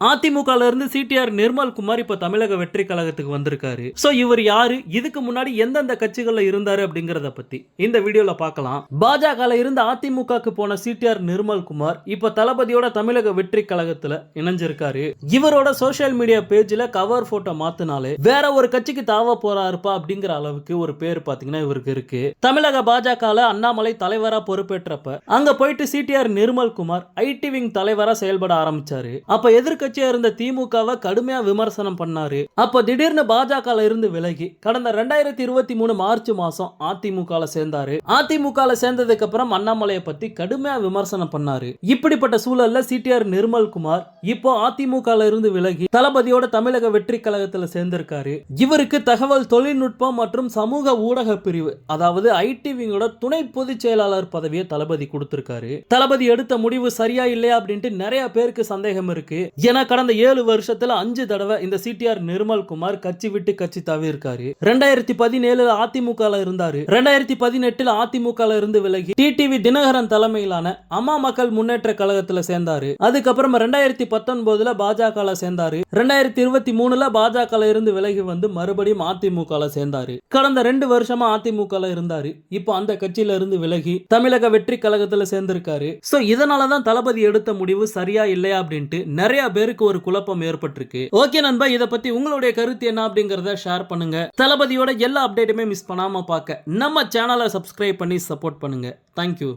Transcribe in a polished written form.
அதிமுகல இருந்து சிடிஆர் நிர்மல்குமார் இப்ப தமிழக வெற்றி கழகத்துக்கு வந்திருக்காரு. சோ இவர் யாரு, இதுக்கு முன்னாடி எந்தெந்த கட்சிகள்ல இருந்தாரு அப்படிங்கறத பத்தி இந்த வீடியோல பார்க்கலாம். பாஜகல இருந்து அதிமுகக்கு போன சிடிஆர் நிர்மல்குமார் இப்ப தளபதியோட தமிழக வெற்றி கழகத்துல இணைஞ்சிருக்காரு. இவரோட சோசியல் மீடியா பேஜ்ல கவர் போட்டோ மாத்தினாலே வேற ஒரு கட்சிக்கு தாவ போறாருப்பா அப்படிங்கிற அளவுக்கு ஒரு பேர் பாத்தீங்கன்னா இவருக்கு இருக்கு. தமிழக பாஜகல அண்ணாமலை தலைவரா பொறுப்பேற்றப்ப அங்க போயிட்டு சிடிஆர் நிர்மல்குமார் ஐடி விங் தலைவரா செயல்பட ஆரம்பிச்சாரு. அப்ப எதிர்க்க கட்சியா இருந்த திமுகவை கடுமையா விமர்சனம் பண்ணாரு. அப்ப திடீர்னு பாஜகல இருந்து விலகி கடந்த 2023 மார்ச் மாசம் அதிமுகல சேர்ந்தாரு. அதிமுகல சேர்ந்ததுக்கு அப்புறம் அண்ணாமலையை பத்தி கடுமையா விமர்சனம் பண்ணாரு. இப்படிப்பட்ட சூழல்ல சிடிஆர் நிர்மல்குமார் இப்போ அதிமுகல இருந்து விலகி தளபதியோட தமிழக வெற்றி கழகத்துல சேர்ந்திருக்காரு. இவருக்கு தகவல் தொழில்நுட்பம் மற்றும் சமூக ஊடக பிரிவு, அதாவது ஐடி விங்கோட துணை பொதுச் செயலாளர் பதவியை தளபதி கொடுத்திருக்காரு. தளபதி எடுத்த முடிவு சரியா இல்லையா அப்படின்ட்டு நிறைய பேருக்கு சந்தேகம் இருக்கு. கடந்த 7 வருஷத்துல 5 தடவை இந்த சிடிஆர் நிர்மல்குமார் கட்சி விட்டு கட்சி தவி இருக்காரு. 2017 அதிமுகல இருந்தாரு. 2018 அதிமுகல இருந்து விலகி டிடிவி தினகரன் தலைமையிலான அம்மா மக்கள் முன்னேற்ற கழகத்துல சேர்ந்தாரு. அதுக்கப்புறம் 2019 பாஜகல சேர்ந்தாரு. 2023 பாஜகல இருந்து விலகி வந்து மறுபடியும் அதிமுகல சேர்ந்தாரு. கடந்த 2 வருஷமா அதிமுகல இருந்தாரு. இப்போ அந்த கட்சியில இருந்து விலகி தமிழக வெற்றி கழகத்துல சேர்ந்திருக்காரு. சோ இதனாலதான் தளபதி எடுத்த முடிவு சரியா இல்லையா அப்படின்ட்டு நிறைய பேருக்கு ஒரு குழப்பம் ஏற்பட்டிருக்கு. ஓகே நண்பா, இத பத்தி உங்களுடைய கருத்து என்ன அப்படிங்கறத ஷேர் பண்ணுங்க. தளபதியோட எல்லா அப்டேட்டுமே மிஸ் பண்ணாம பார்க்க நம்ம சேனலை சப்ஸ்கிரைப் பண்ணி சப்போர்ட் பண்ணுங்க. தேங்க்யூ.